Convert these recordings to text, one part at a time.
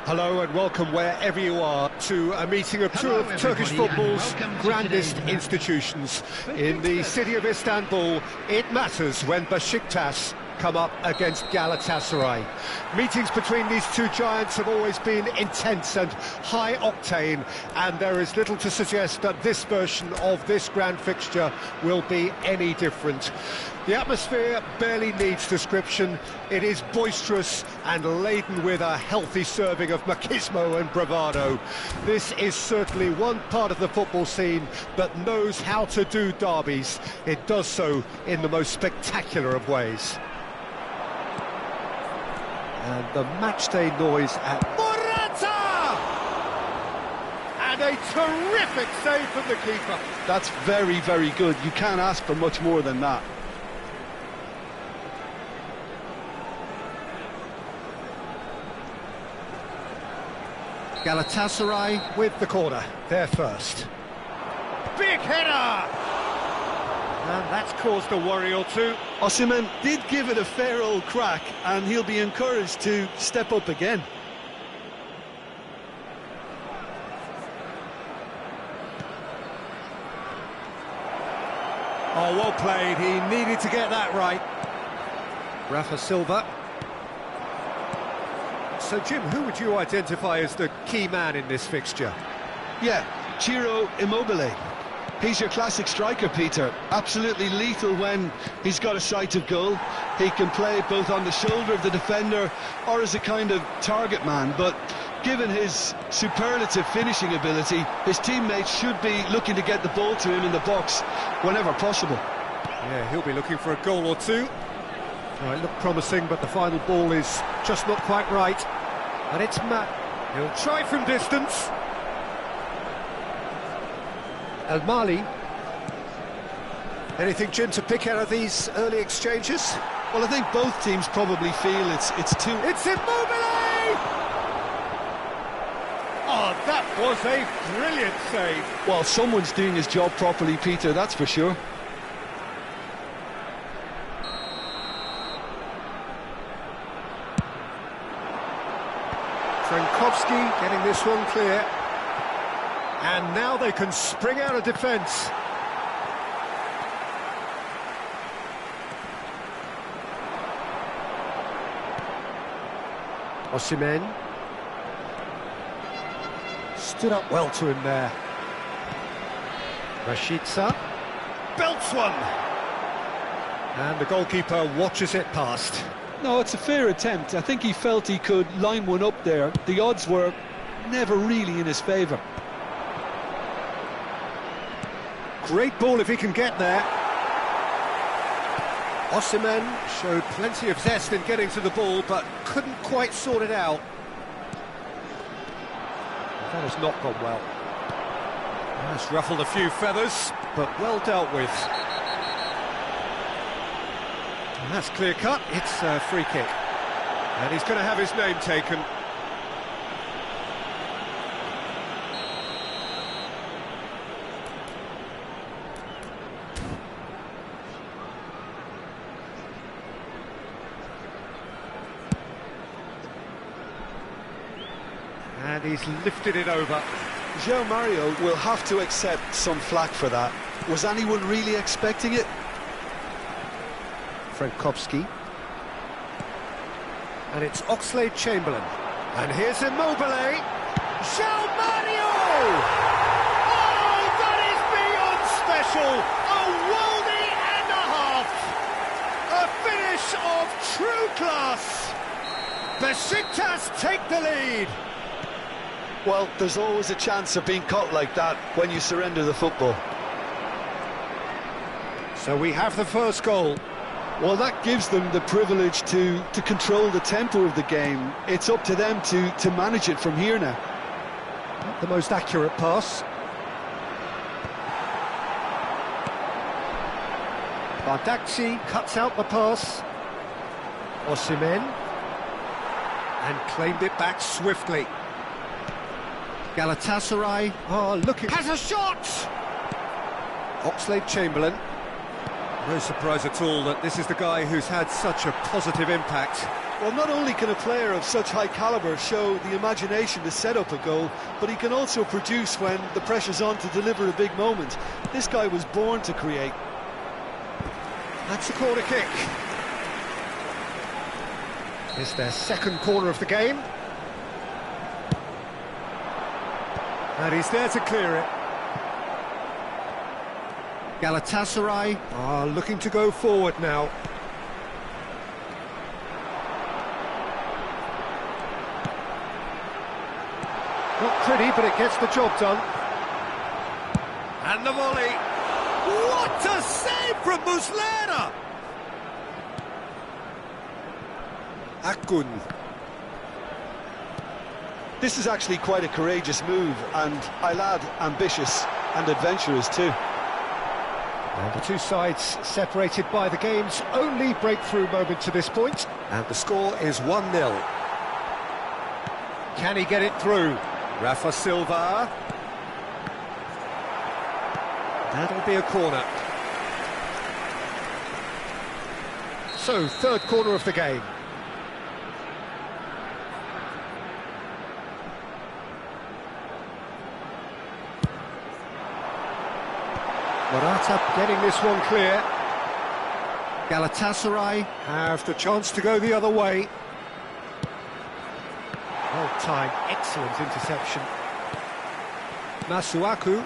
Hello and welcome wherever you are to a meeting of two of Turkish football's grandest institutions. In the city of Istanbul, it matters when Bjkgs come up against Galatasaray. Meetings between these two giants have always been intense and high-octane, and there is little to suggest that this version of this grand fixture will be any different. The atmosphere barely needs description. It is boisterous and laden with a healthy serving of machismo and bravado. This is certainly one part of the football scene that knows how to do derbies. It does so in the most spectacular of ways. And the matchday noise at Morata! And a terrific save from the keeper. That's very, very good. You can't ask for much more than that. Galatasaray with the corner, there first. Big header! And that's caused a worry or two. Osimhen did give it a fair old crack, and he'll be encouraged to step up again. Oh, well played. He needed to get that right. Rafa Silva. So, Jim, who would you identify as the key man in this fixture? Yeah, Ciro Immobile. He's your classic striker, Peter. Absolutely lethal when he's got a sight of goal. He can play both on the shoulder of the defender or as a kind of target man, but given his superlative finishing ability, his teammates should be looking to get the ball to him in the box whenever possible. Yeah, he'll be looking for a goal or two. Oh, it looked promising, but the final ball is just not quite right. And it's Matt. He'll try from distance. El Mali. Anything, Jim, to pick out of these early exchanges? Well, I think both teams probably feel it's too... It's Immobile! Oh, that was a brilliant save. Well, someone's doing his job properly, Peter, that's for sure. Bjkgs getting this one clear. And now they can spring out of defence. Osimhen stood up well to him there. Rashica belts one. And the goalkeeper watches it past. No, it's a fair attempt. I think he felt he could line one up there. The odds were never really in his favour. Great ball if he can get there. Osimhen showed plenty of zest in getting to the ball, but couldn't quite sort it out. That has not gone well. That's ruffled a few feathers, but well dealt with. And that's clear cut. It's a free kick. And he's going to have his name taken. And he's lifted it over. João Mario will have to accept some flack for that. Was anyone really expecting it? Bjkgs. And it's Oxlade-Chamberlain. And here's Immobile. João Mario! Oh, that is beyond special! A worldie and a half! A finish of true class! Bjkgs take the lead! Well, there's always a chance of being caught like that when you surrender the football. So we have the first goal. Well, that gives them the privilege to control the tempo of the game. It's up to them to manage it from here now. Not the most accurate pass. Bjkgs cuts out the pass. Osimhen. And claimed it back swiftly. Galatasaray, has a shot! Oxlade-Chamberlain. No surprise at all that this is the guy who's had such a positive impact. Well, not only can a player of such high calibre show the imagination to set up a goal, but he can also produce when the pressure's on to deliver a big moment. This guy was born to create. That's a corner kick. It's their second corner of the game. And he's there to clear it. Galatasaray are looking to go forward now. Not pretty, but it gets the job done. And the volley. What a save from Muslera! Akun. This is actually quite a courageous move, and I'll add ambitious and adventurous too. And the two sides separated by the game's only breakthrough moment to this point. And the score is 1-0. Can he get it through? Rafa Silva. That'll be a corner. So, third corner of the game. Morata getting this one clear. Galatasaray have the chance to go the other way. Well timed, excellent interception. Masuaku.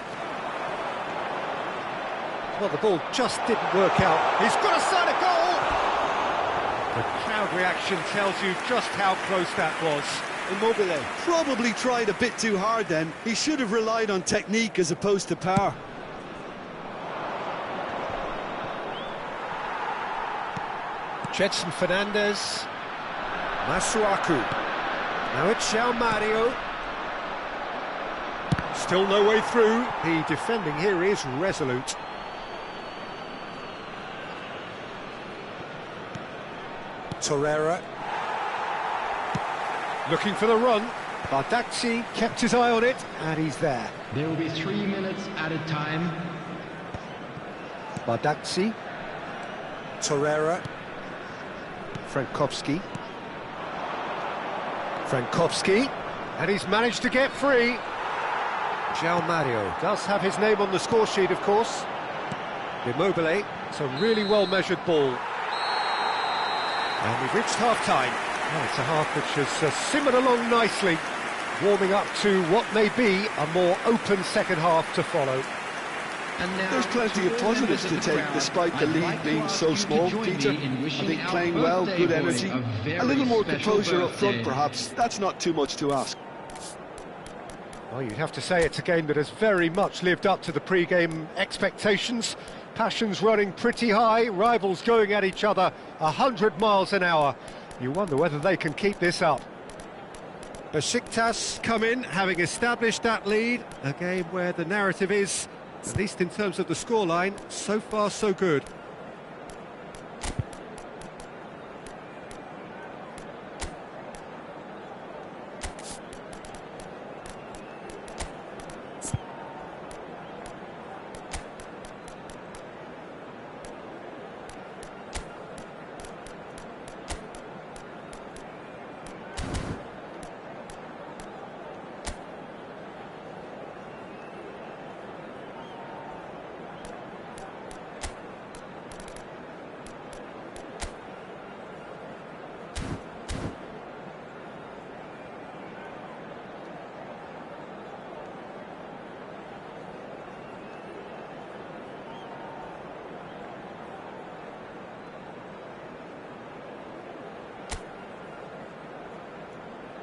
Well, the ball just didn't work out. He's got a sight of goal! The crowd reaction tells you just how close that was. Immobile probably tried a bit too hard then. He should have relied on technique as opposed to power. Jetson Fernandez. Masuaku. Now it's João Mario. Still no way through. The defending here is resolute. Torreira. Looking for the run. Bjkgs kept his eye on it, and he's there. There will be 3 minutes added time. Bjkgs. Torreira. Frankowski. And he's managed to get free. João Mario does have his name on the score sheet, of course. Immobile, it's a really well-measured ball. And we've reached half-time. Well, it's a half which has simmered along nicely, warming up to what may be a more open second half to follow. There's plenty of positives to take despite the lead being so small, Peter. I think playing well, good energy, a little more composure up front perhaps, that's not too much to ask. Well, you'd have to say it's a game that has very much lived up to the pre-game expectations. Passions running pretty high, rivals going at each other 100 miles an hour. You wonder whether they can keep this up. Bjkgs come in, having established that lead. A game where the narrative is, at least in terms of the scoreline, so far so good.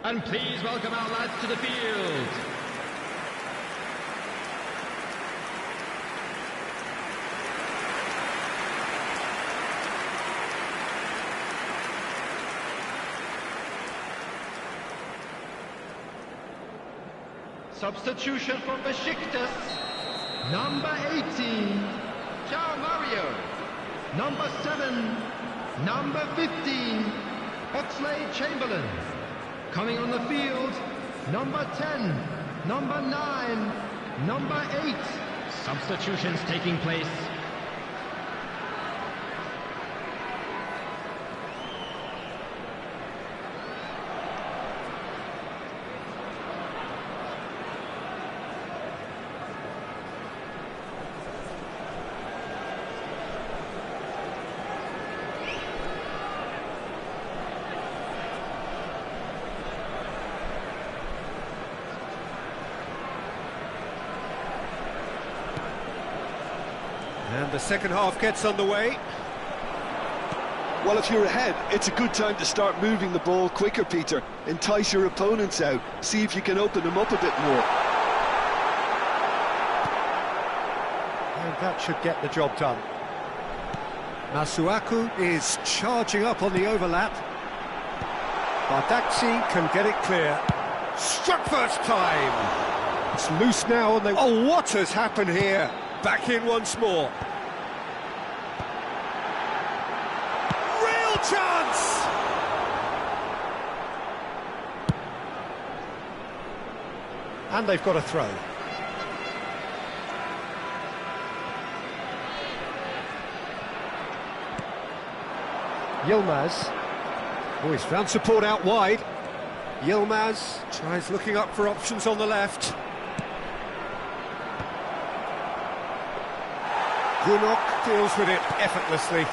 And please welcome our lads to the field. Substitution for Bjkgs. Number 18, João Mario. Number 7, number 15, Oxlade-Chamberlain. Coming on the field, number 10, number 9, number 8. Substitutions taking place. And the second half gets underway. Well, if you're ahead, it's a good time to start moving the ball quicker, Peter. Entice your opponents out. See if you can open them up a bit more. And that should get the job done. Masuaku is charging up on the overlap. Bjkgs can get it clear. Struck first time. It's loose now on the... Oh, what has happened here? Back in once more. Real chance! And they've got a throw. Yilmaz. Oh, he's found support out wide. Yilmaz tries looking up for options on the left. Gunok deals with it effortlessly.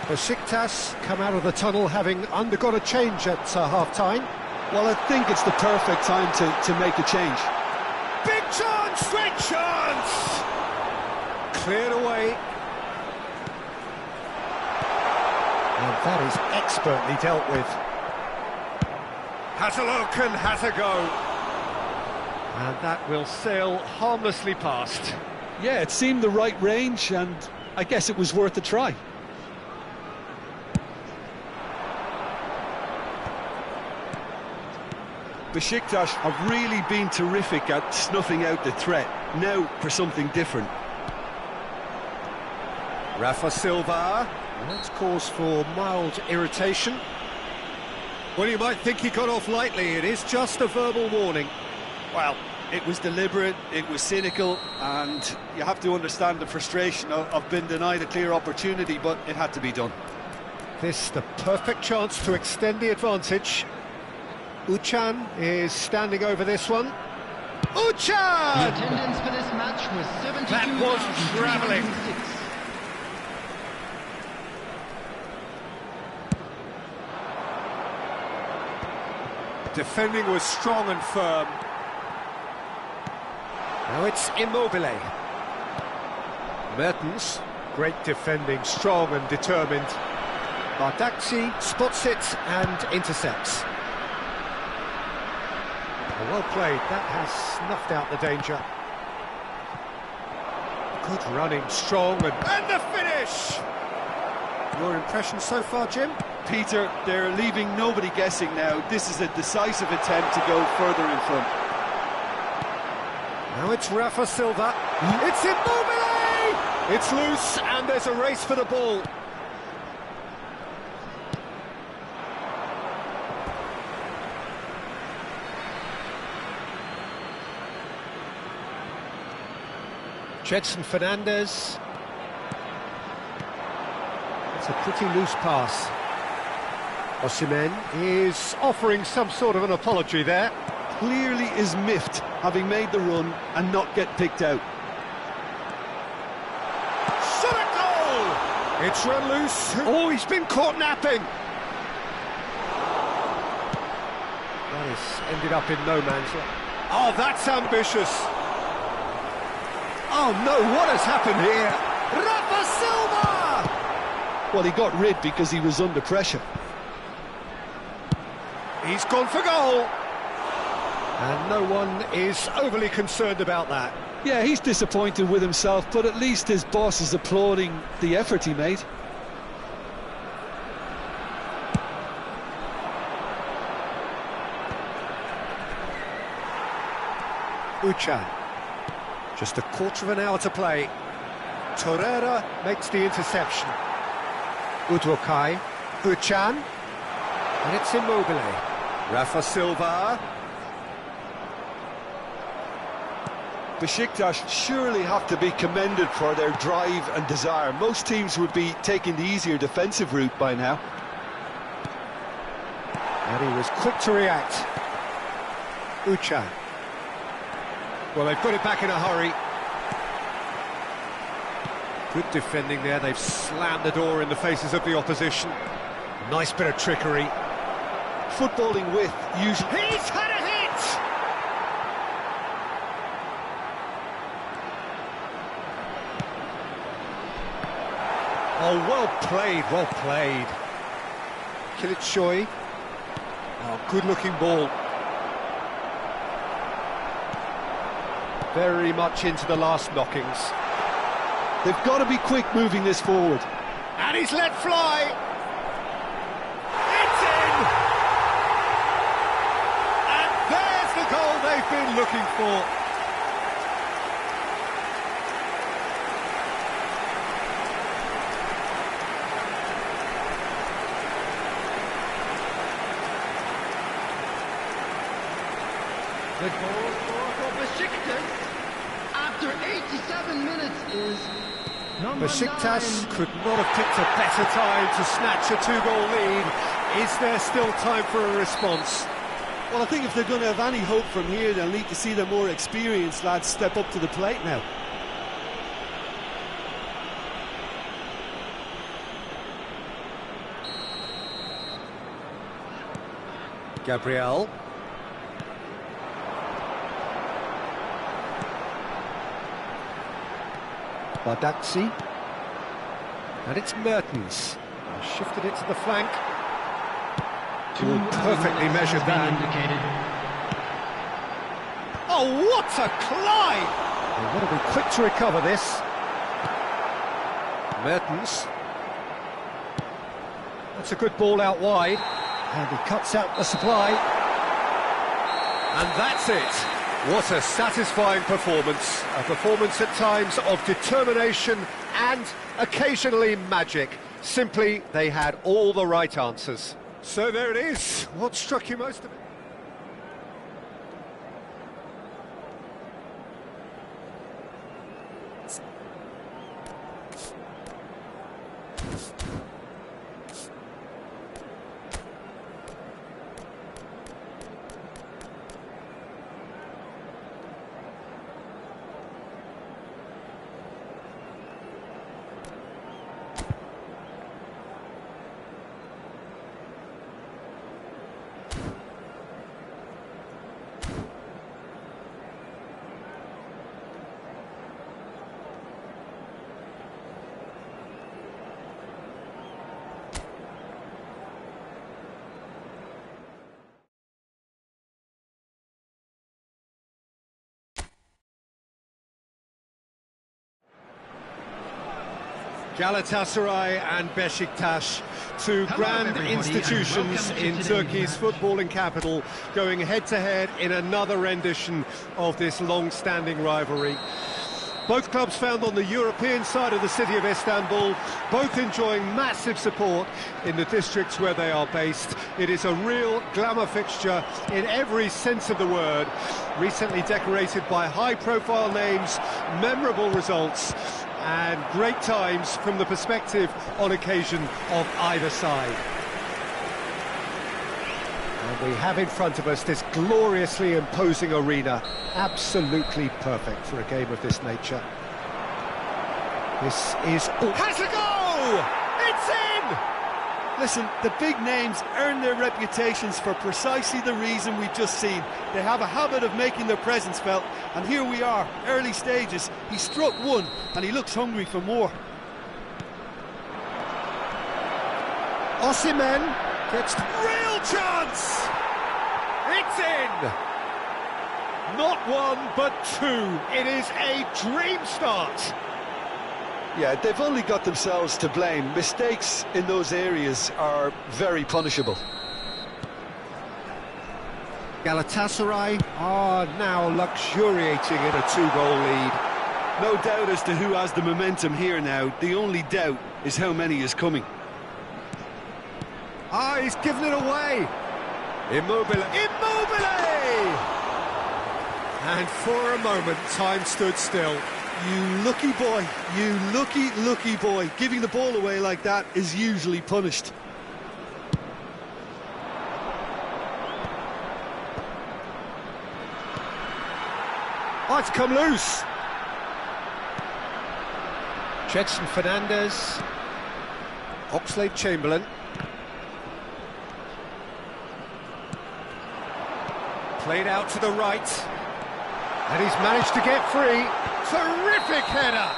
Bjkgs come out of the tunnel having undergone a change at half-time. Well, I think it's the perfect time to make a change. Big chance! Great chance! Cleared away. And that is expertly dealt with. Has a look and has a go. And that will sail harmlessly past. Yeah, it seemed the right range, and I guess it was worth a try. Bjkgs have really been terrific at snuffing out the threat. Now for something different. Rafa Silva. That's cause for mild irritation. Well, you might think he got off lightly. It is just a verbal warning. Well, it was deliberate, it was cynical, and you have to understand the frustration of being denied a clear opportunity, but it had to be done. This the perfect chance to extend the advantage. Uchan is standing over this one. Uchan! The attendance for this match was 72,306. That was travelling. Defending was strong and firm. Now it's Immobile. Mertens, great defending, strong and determined. Bjkgs spots it and intercepts. Well played, that has snuffed out the danger. Good running, strong and the finish! Your impression so far, Jim? Peter, they're leaving nobody guessing now. This is a decisive attempt to go further in front. Now it's Rafa Silva. It's Immobile! It's loose and there's a race for the ball. Jedson Fernandez. It's a pretty loose pass. Osimhen is offering some sort of an apology there. Clearly is miffed, having made the run and not get picked out. Shot a goal! It's run loose. Oh, he's been caught napping. That has ended up in no man's land. Oh, that's ambitious. Oh no, what has happened here? Rafa Silva! Well, he got rid because he was under pressure. He's gone for goal. And no one is overly concerned about that. Yeah, he's disappointed with himself, but at least his boss is applauding the effort he made. Uchan. Just a quarter of an hour to play. Torreira makes the interception. Udwokai. Uchan. And it's Immobile. Rafa Silva. Bjkgs surely have to be commended for their drive and desire. Most teams would be taking the easier defensive route by now. And he was quick to react. Uchan. Well, they've got it back in a hurry. Good defending there. They've slammed the door in the faces of the opposition. Nice bit of trickery. Footballing with usually... He's had a hit! Oh, well played, well played. Kill it, Choi. Oh, good-looking ball. Very much into the last knockings. They've got to be quick moving this forward. And he's let fly. It's in! And there's the goal they've been looking for. The goal scorer for Bjkgs after 87 minutes is number 9. Bjkgs could not have picked a better time to snatch a 2-goal lead. Is there still time for a response? Well, I think if they're going to have any hope from here, they'll need to see the more experienced lads step up to the plate now. Gabriel. Bjkgs. And it's Mertens. Shifted it to the flank. Perfectly measured that. Oh, what a climb! They've got to be quick to recover this. Mertens. That's a good ball out wide. And he cuts out the supply. And that's it. What a satisfying performance. A performance at times of determination and occasionally magic. Simply, they had all the right answers. So there it is. What struck you most of it? Galatasaray and Bjkgs, two grand institutions in Turkey's footballing capital, going head-to-head in another rendition of this long-standing rivalry. Both clubs found on the European side of the city of Istanbul, both enjoying massive support in the districts where they are based. It is a real glamour fixture in every sense of the word, recently decorated by high-profile names, memorable results, and great times from the perspective on occasion of either side. And we have in front of us this gloriously imposing arena, absolutely perfect for a game of this nature. This is... has a go! It's in! Listen, the big names earn their reputations for precisely the reason we've just seen. They have a habit of making their presence felt, and here we are, early stages. He struck one, and he looks hungry for more. Osimhen gets real chance! It's in! Not one, but two. It is a dream start. Yeah, they've only got themselves to blame. Mistakes in those areas are very punishable. Galatasaray are now luxuriating in a 2-goal lead. No doubt as to who has the momentum here now. The only doubt is how many is coming. Ah, he's given it away. Immobile. And for a moment, time stood still. You lucky boy, you lucky boy. Giving the ball away like that is usually punished. Oh, it's come loose. Jetson Fernandez. Oxlade-Chamberlain. Played out to the right. And he's managed to get free. Terrific header!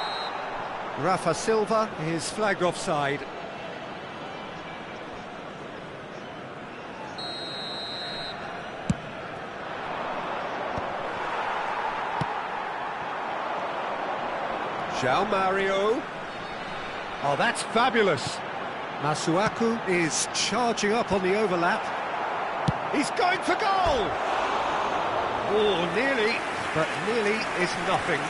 Rafa Silva is flagged offside. João Mario. Oh, that's fabulous. Masuaku is charging up on the overlap. He's going for goal! Oh, nearly, but nearly is nothing.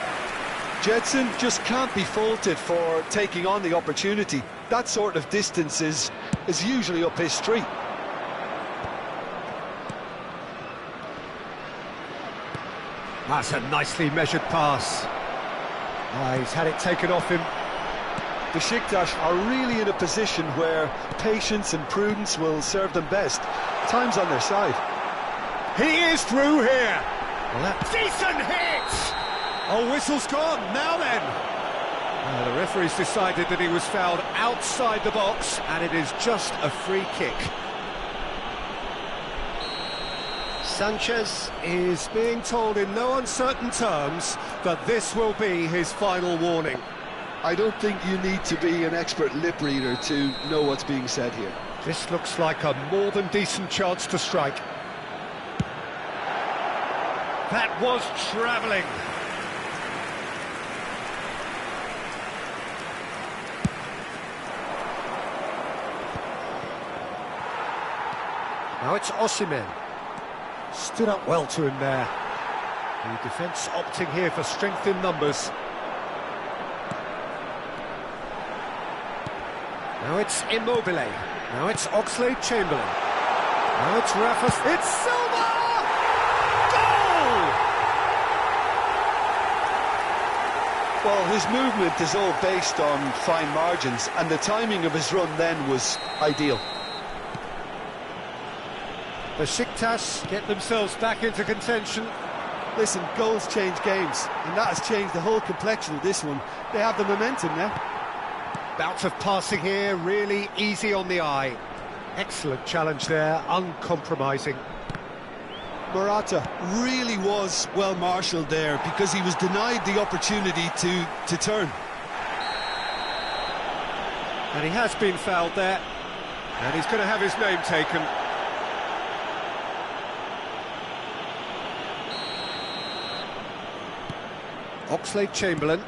Jedson just can't be faulted for taking on the opportunity. That sort of distance is usually up his street. That's a nicely measured pass. He's had it taken off him. Bjkgs are really in a position where patience and prudence will serve them best. Time's on their side. He is through here. Well, that decent hit! Oh, whistle's gone. Now then. The referee's decided that he was fouled outside the box, and it is just a free kick. Sanchez is being told in no uncertain terms that this will be his final warning. I don't think you need to be an expert lip reader to know what's being said here. This looks like a more than decent chance to strike. That was travelling. Now it's Osimhen. Stood up well to him there. The defence opting here for strength in numbers. Now it's Immobile. Now it's Oxlade-Chamberlain. Now it's Rafa. It's Silva! Goal! Well, his movement is all based on fine margins, and the timing of his run then was ideal. Bjkgs get themselves back into contention. Listen, goals change games, and that has changed the whole complexion of this one. They have the momentum now. Bout of passing here, really easy on the eye. Excellent challenge there, uncompromising. Morata really was well marshalled there because he was denied the opportunity to turn. And he has been fouled there, and he's going to have his name taken. Oxlade-Chamberlain.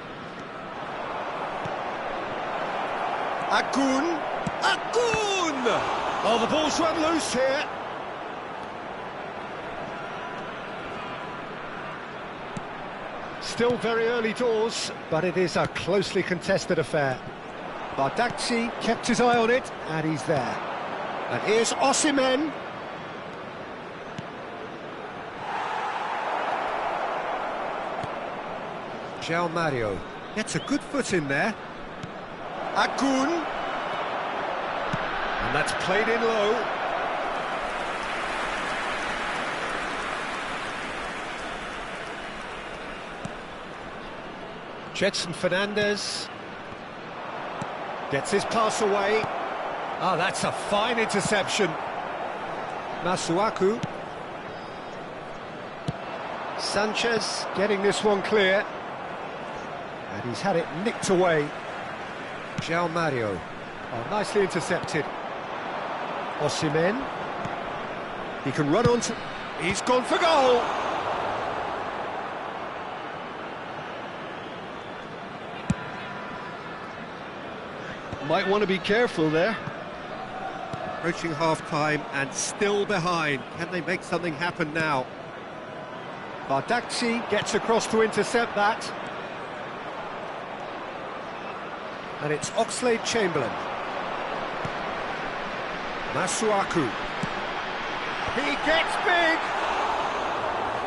Agun! Oh, the ball's run loose here. Still very early doors, but it is a closely contested affair. Bjkgs kept his eye on it, and he's there. And here's Osimhen. João Mario gets a good foot in there. Agun. And that's played in low. Gedson Fernandes gets his pass away. Ah, that's a fine interception. Masuaku. Sanchez getting this one clear. And he's had it nicked away. João Mario. Oh, nicely intercepted. Osimhen. He can run on to... He's gone for goal! Might want to be careful there. Approaching half-time and still behind. Can they make something happen now? Bjkgs gets across to intercept that. And it's Oxlade-Chamberlain. Masuaku. He gets big!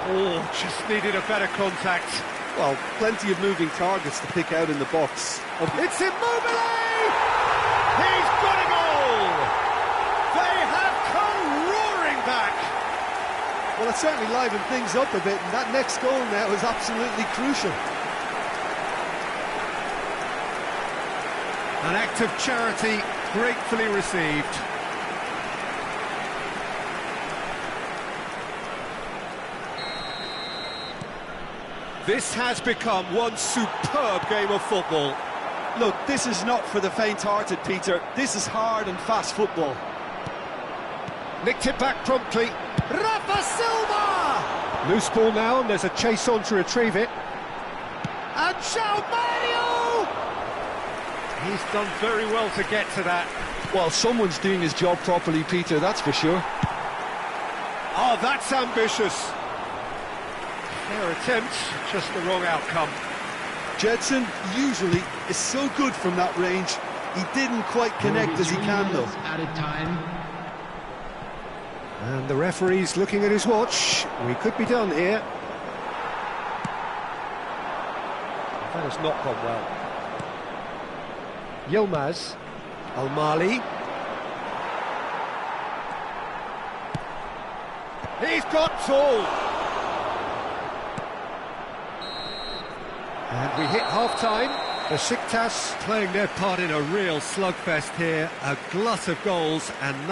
Oh, just needed a better contact. Well, plenty of moving targets to pick out in the box. It's Immobile! He's got a goal! They have come roaring back! Well, it certainly livened things up a bit, and that next goal now is absolutely crucial. An act of charity gratefully received. This has become one superb game of football. Look, this is not for the faint-hearted, Peter. This is hard and fast football. Nicked it back promptly. Rafa Silva! Loose ball now, and there's a chase on to retrieve it. And João Mario! He's done very well to get to that. Well, someone's doing his job properly, Peter, that's for sure. Oh, that's ambitious. Fair attempt, just the wrong outcome. Jedson usually is so good from that range. He didn't quite connect as he can, though. Added time. And the referee's looking at his watch. We could be done here. That has not gone well. Yilmaz. Al-Mali. He's got tall. And we hit half-time. Bjkgs playing their part in a real slugfest here. A glut of goals and nothing.